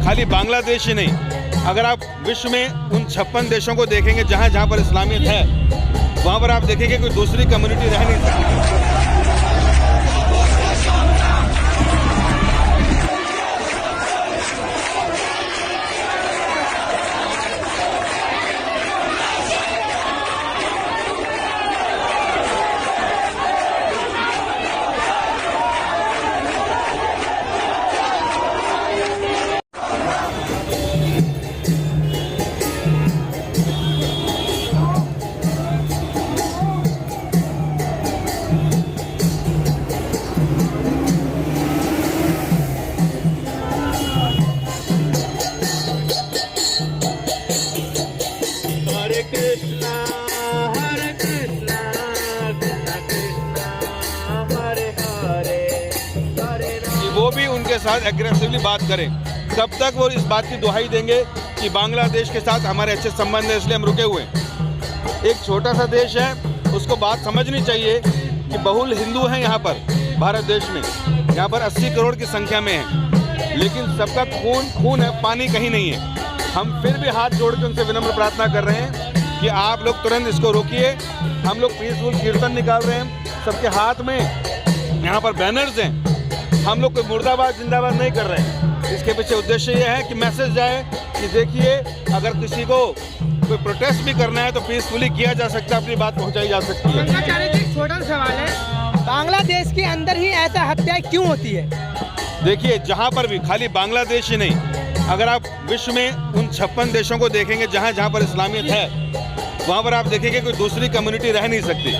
खाली बांग्लादेश ही नहीं, अगर आप विश्व में उन 56 देशों को देखेंगे जहाँ जहाँ पर इस्लामियत है, वहाँ पर आप देखेंगे कोई दूसरी कम्युनिटी रह नहीं सकती। वो भी उनके साथ एग्रेसिवली बात करें, तब तक वो इस बात की दुहाई देंगे कि बांग्लादेश के साथ हमारे अच्छे संबंध है इसलिए हम रुके हुए हैं। एक छोटा सा देश है, उसको बात समझनी चाहिए कि बहुल हिंदू हैं यहाँ पर भारत देश में, यहाँ पर 80 करोड़ की संख्या में है, लेकिन सबका खून है, पानी कहीं नहीं है। हम फिर भी हाथ जोड़ के उनसे विनम्र प्रार्थना कर रहे हैं कि आप लोग तुरंत इसको रोकिए। हम लोग पीसफुल कीर्तन निकाल रहे हैं, सबके हाथ में यहाँ पर बैनर्स हैं, हम लोग कोई मुर्दाबाद जिंदाबाद नहीं कर रहे हैं। इसके पीछे उद्देश्य ये है कि मैसेज जाए कि देखिए, अगर किसी को कोई प्रोटेस्ट भी करना है तो पीसफुली किया जा सकता है, अपनी बात पहुंचाई जा सकती है। एक छोटा सवाल है, बांग्लादेश के अंदर ही ऐसा हत्याएं क्यों होती है? देखिए, जहाँ पर भी, खाली बांग्लादेश ही नहीं, अगर आप विश्व में उन 56 देशों को देखेंगे जहाँ जहाँ पर इस्लामियत है, वहाँ पर आप देखेंगे कोई दूसरी कम्युनिटी रह नहीं सकती।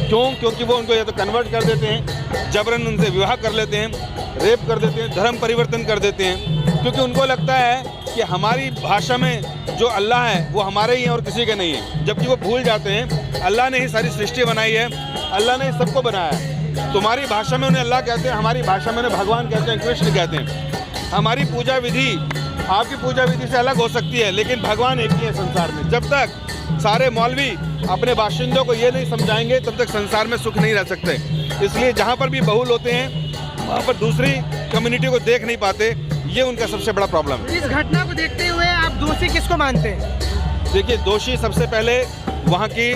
क्यों? क्योंकि वो उनको या तो कन्वर्ट कर देते हैं, जबरन उनसे विवाह कर लेते हैं, रेप कर देते हैं, धर्म परिवर्तन कर देते हैं, क्योंकि उनको लगता है कि हमारी भाषा में जो अल्लाह है वो हमारे ही हैं और किसी के नहीं है। जबकि वो भूल जाते हैं अल्लाह ने ही सारी सृष्टि बनाई है, अल्लाह ने सबको बनाया है। तुम्हारी भाषा में उन्हें अल्लाह कहते हैं, हमारी भाषा में उन्हें भगवान कहते हैं, कृष्ण कहते हैं। हमारी पूजा विधि आपकी पूजा विधि से अलग हो सकती है, लेकिन भगवान एक ही है संसार में। जब तक सारे मौलवी अपने बाशिंदों को ये नहीं समझाएंगे, तब तक संसार में सुख नहीं रह सकते। इसलिए जहाँ पर भी बहुल होते हैं, वहाँ पर दूसरी कम्युनिटी को देख नहीं पाते, ये उनका सबसे बड़ा प्रॉब्लम है। इस घटना को देखते हुए आप दोषी किसको मानते हैं? देखिए, दोषी सबसे पहले वहाँ की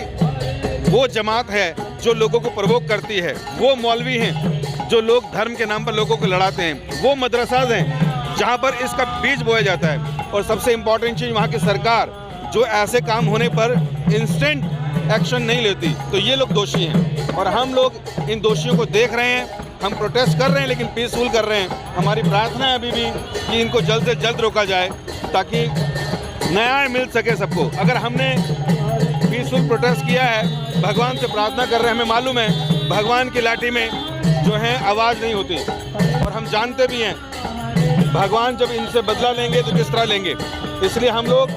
वो जमात है जो लोगों को प्रवोक करती है, वो मौलवी हैं जो लोग धर्म के नाम पर लोगों को लड़ाते हैं, वो मदरसाज हैं जहाँ पर इसका बीज बोया जाता है। और सबसे इम्पोर्टेंट चीज़, वहाँ की सरकार जो ऐसे काम होने पर इंस्टेंट एक्शन नहीं लेती, तो ये लोग दोषी हैं। और हम लोग इन दोषियों को देख रहे हैं, हम प्रोटेस्ट कर रहे हैं, लेकिन पीसफुल कर रहे हैं। हमारी प्रार्थना है अभी भी कि इनको जल्द से जल्द रोका जाए ताकि न्याय मिल सके सबको। अगर हमने पीसफुल प्रोटेस्ट किया है, भगवान से प्रार्थना कर रहे हैं, हमें मालूम है भगवान की लाठी में जो है आवाज़ नहीं होती, और हम जानते भी हैं भगवान जब इनसे बदला लेंगे तो किस तरह लेंगे। इसलिए हम लोग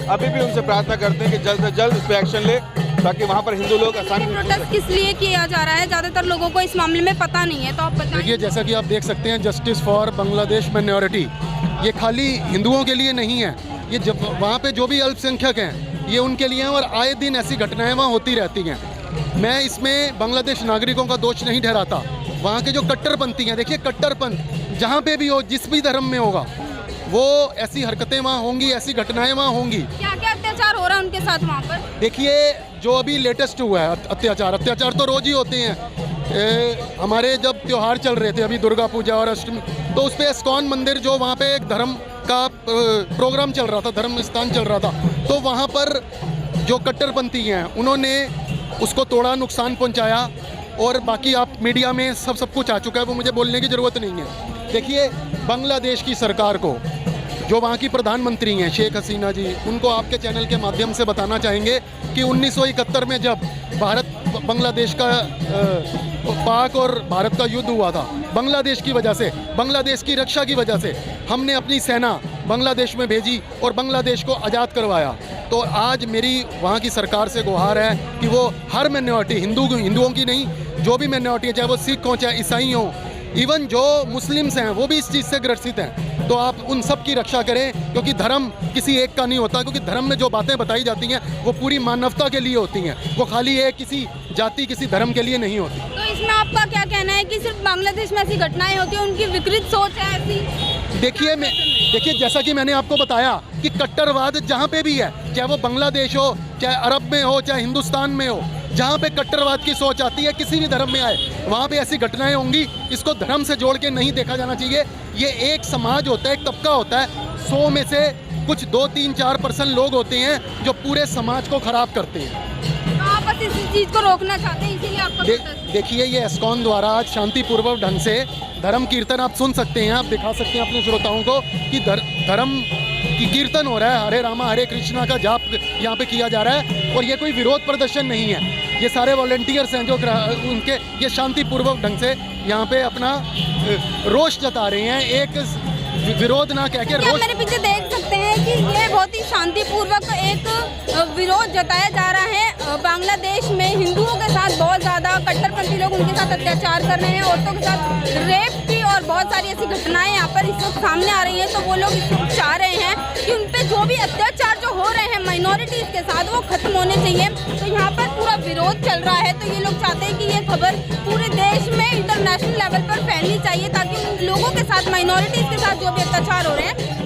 अभी भी उनसे प्रार्थना करते हैं कि जल्द से जल्द इस पर एक्शन ले, ताकि वहाँ पर हिंदू लोग आसानी से। प्रोटेस्ट किस लिए किया जा रहा है, ज़्यादातर लोगों को इस मामले में पता नहीं है, तो आप बताइए। देखिए, जैसा कि आप देख सकते हैं, जस्टिस फॉर बांग्लादेश माइनॉरिटी, ये खाली हिंदुओं के लिए नहीं है, ये जब वहाँ पे जो भी अल्पसंख्यक हैं ये उनके लिए हैं, और आए दिन ऐसी घटनाएं वहाँ होती रहती हैं। मैं इसमें बांग्लादेश नागरिकों का दोष नहीं ठहराता, वहाँ के जो कट्टरपंथी हैं, देखिए कट्टरपंथ जहाँ पे भी हो, जिस भी धर्म में होगा, वो ऐसी हरकतें वहाँ होंगी, ऐसी घटनाएं वहाँ होंगी। क्या क्या अत्याचार हो रहा है उनके साथ वहाँ पर? देखिए, जो अभी लेटेस्ट हुआ है अत्याचार तो रोज ही होते हैं। हमारे जब त्योहार चल रहे थे, अभी दुर्गा पूजा और अष्टमी, तो उस पर इस्कॉन मंदिर, जो वहाँ पे एक धर्म का प्रोग्राम चल रहा था, धर्म स्थान चल रहा था, तो वहाँ पर जो कट्टरपंथी हैं उन्होंने उसको तोड़ा, नुकसान पहुँचाया, और बाकी आप मीडिया में सब कुछ आ चुका है, वो मुझे बोलने की ज़रूरत नहीं है। देखिए, बांग्लादेश की सरकार को, जो वहाँ की प्रधानमंत्री हैं शेख हसीना जी, उनको आपके चैनल के माध्यम से बताना चाहेंगे कि 1971 में जब भारत बांग्लादेश का पाक और भारत का युद्ध हुआ था, बांग्लादेश की वजह से, बांग्लादेश की रक्षा की वजह से हमने अपनी सेना बांग्लादेश में भेजी और बांग्लादेश को आज़ाद करवाया। तो आज मेरी वहाँ की सरकार से गुहार है कि वो हर माइनॉरिटी, हिंदुओं की नहीं, जो भी माइनॉरिटी है, चाहे वो सिख हो, चाहे ईसाई हो, इवन जो मुस्लिम्स हैं वो भी इस चीज़ से ग्रसित हैं, तो आप उन सब की रक्षा करें, क्योंकि धर्म किसी एक का नहीं होता, क्योंकि धर्म में जो बातें बताई जाती हैं वो पूरी मानवता के लिए होती हैं, वो खाली एक किसी जाति, किसी धर्म के लिए नहीं होती। तो इसमें आपका क्या कहना है कि सिर्फ बांग्लादेश में ऐसी घटनाएं होती हैं, उनकी विकृत सोच है ऐसी? देखिए, देखिए, जैसा कि मैंने आपको बताया कि कट्टरवाद जहाँ पे भी है, चाहे वो बांग्लादेश हो, चाहे अरब में हो, चाहे हिंदुस्तान में हो, जहाँ पे कट्टरवाद की सोच आती है, किसी भी धर्म में आए, वहाँ पे ऐसी घटनाएं होंगी। इसको धर्म से जोड़ के नहीं देखा जाना चाहिए। ये एक समाज होता है, एक तबका होता है। 100 में से कुछ 2, 3, 4% लोग होते हैं जो पूरे समाज को खराब करते हैं। तो आप बस इसी चीज़ को रोकना चाहते हैं, इसीलिए आपका प्रोटेस्ट। देखिए, ये एस्कॉन द्वारा आज शांतिपूर्वक ढंग से धर्म कीर्तन आप सुन सकते हैं, आप दिखा सकते हैं अपने श्रोताओं को कि धर्म की कीर्तन हो रहा है, हरे रामा हरे कृष्णा का जाप यहाँ पे किया जा रहा है। और ये कोई विरोध प्रदर्शन नहीं है, ये सारे वॉलंटियर्स हैं जो उनके ये शांतिपूर्वक ढंग से यहाँ पे अपना रोष जता रहे हैं, एक विरोध ना कह के आप मेरे पीछे देख सकते हैं कि ये बहुत ही शांतिपूर्वक एक विरोध जताया जा रहा है। बांग्लादेश में हिंदुओं के साथ बहुत ज़्यादा कट्टरपंथी लोग उनके साथ अत्याचार कर रहे हैं, औरतों के साथ रेप की और बहुत सारी ऐसी घटनाएं यहाँ पर इस वक्त सामने आ रही हैं। तो वो लोग इस वक्त चाह रहे हैं कि उन पे जो भी अत्याचार जो हो रहे हैं माइनॉरिटीज़ के साथ, वो खत्म होने चाहिए। तो यहाँ पर पूरा विरोध चल रहा है। तो ये लोग चाहते हैं कि ये खबर पूरे देश में इंटरनेशनल लेवल पर फैलनी चाहिए, ताकि उन लोगों के साथ, माइनॉरिटीज़ के साथ जो भी अत्याचार हो रहे हैं